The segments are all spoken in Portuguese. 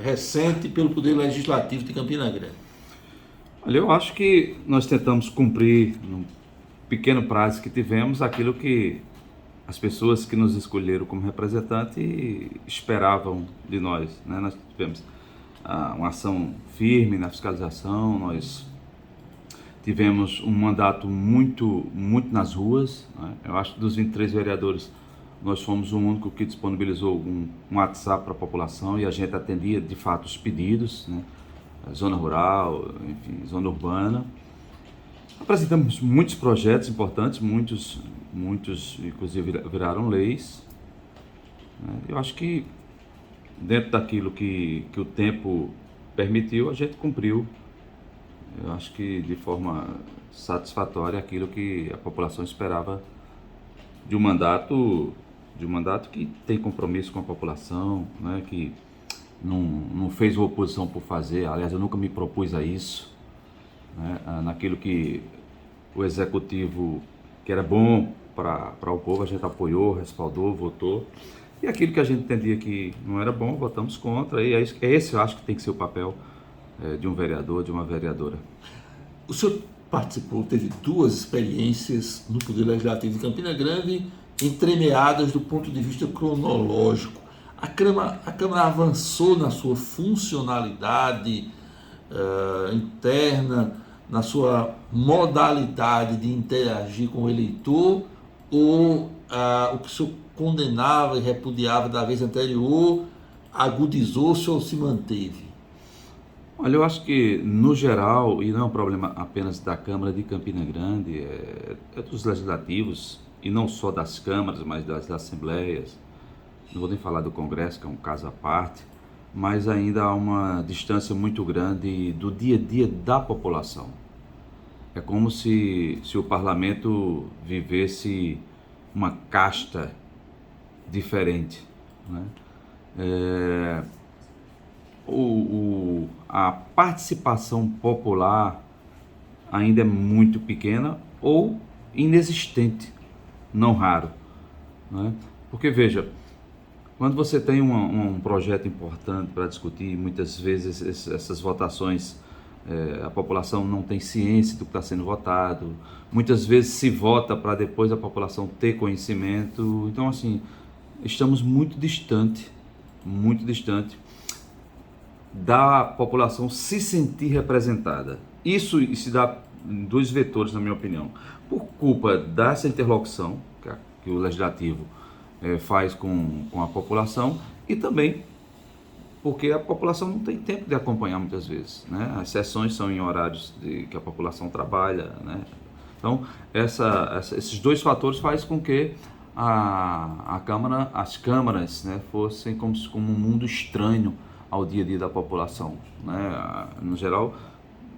recente pelo Poder Legislativo de Campina Grande? Olha, eu acho que nós tentamos cumprir, no pequeno prazo que tivemos, aquilo que as pessoas que nos escolheram como representante esperavam de nós, né? Nós tivemos uma ação firme na fiscalização, nós tivemos um mandato muito nas ruas, né? Eu acho que dos 23 vereadores, nós fomos o único que disponibilizou um WhatsApp para a população e a gente atendia de fato os pedidos, né? Zona rural, enfim, zona urbana. Apresentamos muitos projetos importantes, muitos inclusive viraram leis, né? Eu acho que dentro daquilo que o tempo permitiu, a gente cumpriu, eu acho que de forma satisfatória, aquilo que a população esperava de um mandato, que tem compromisso com a população, né? Que não fez oposição por fazer. Aliás, eu nunca me propus a isso, né? Naquilo que o executivo, que era bom para o povo, a gente apoiou, respaldou, votou. E aquilo que a gente entendia que não era bom, votamos contra. E esse eu acho que tem que ser o papel de um vereador, de uma vereadora. O senhor participou, teve duas experiências no Poder Legislativo de Campina Grande, entremeadas do ponto de vista cronológico. A Câmara avançou na sua funcionalidade interna, na sua modalidade de interagir com o eleitor, ou o que o senhor condenava e repudiava da vez anterior agudizou-se ou se manteve? Olha, eu acho que, no geral, e não é um problema apenas da Câmara de Campina Grande, é dos legislativos, e não só das câmaras, mas das assembleias. Não vou nem falar do Congresso, que é um caso à parte, mas ainda há uma distância muito grande do dia a dia da população. É como se o parlamento vivesse uma casta diferente, né? A participação popular ainda é muito pequena ou inexistente, não raro, né? Porque veja, quando você tem um projeto importante para discutir, muitas vezes essas votações, a população não tem ciência do que está sendo votado, muitas vezes se vota para depois a população ter conhecimento. Então, assim, estamos muito distante da população se sentir representada. Isso se dá em dois vetores, na minha opinião. Por culpa dessa interlocução que o Legislativo faz com a população, e também porque a população não tem tempo de acompanhar muitas vezes, né? As sessões são em horários que a população trabalha, né? Então, esses dois fatores fazem com que as câmaras, né, fossem como um mundo estranho ao dia a dia da população, né? No geral.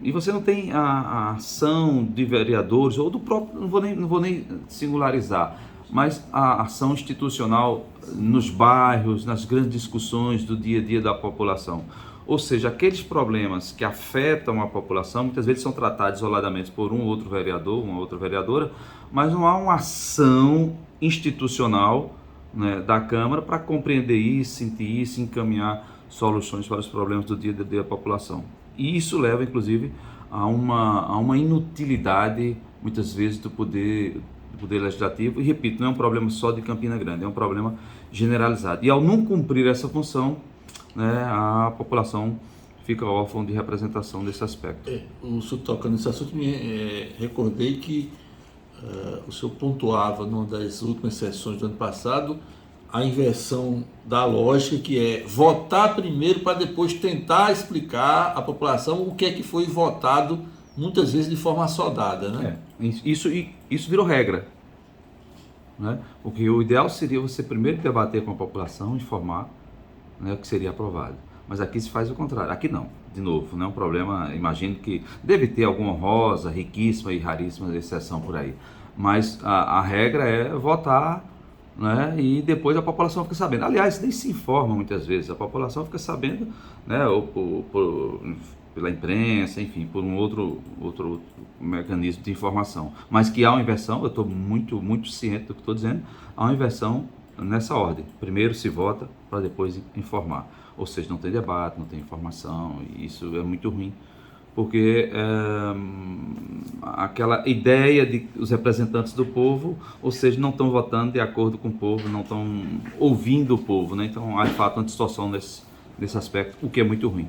E você não tem a ação de vereadores, ou do próprio, não vou nem singularizar, mas a ação institucional nos bairros, nas grandes discussões do dia a dia da população. Ou seja, aqueles problemas que afetam a população, muitas vezes são tratados isoladamente por um ou outro vereador, uma outra vereadora, mas não há uma ação institucional, né, da Câmara para compreender isso, sentir isso, encaminhar soluções para os problemas do dia a dia da população. E isso leva, inclusive, a uma inutilidade, muitas vezes, do poder legislativo. E, repito, não é um problema só de Campina Grande, é um problema generalizado. E, ao não cumprir essa função, né, a população fica órfã de representação desse aspecto. O senhor toca nesse assunto, me recordei que o senhor pontuava numa das últimas sessões do ano passado a inversão da lógica, que é votar primeiro para depois tentar explicar à população o que é que foi votado, muitas vezes de forma assodada, né? Isso virou regra, né? Porque o ideal seria você primeiro debater com a população, informar, né, o que seria aprovado. Mas aqui se faz o contrário. Aqui não, de novo, não é um problema. Imagino que deve ter alguma honrosa, riquíssima e raríssima exceção por aí, mas a regra é votar, né, e depois a população fica sabendo. Aliás, nem se informa muitas vezes, a população fica sabendo, né, ou pela imprensa, enfim, por um outro mecanismo de informação. Mas que há uma inversão, eu estou muito ciente do que estou dizendo, há uma inversão nessa ordem. Primeiro se vota para depois informar. ou seja, não tem debate, não tem informação, e isso é muito ruim, porque aquela ideia de os representantes do povo, ou seja, não estão votando de acordo com o povo, não estão ouvindo o povo, né? Então há de fato uma distorção nesse aspecto, o que é muito ruim.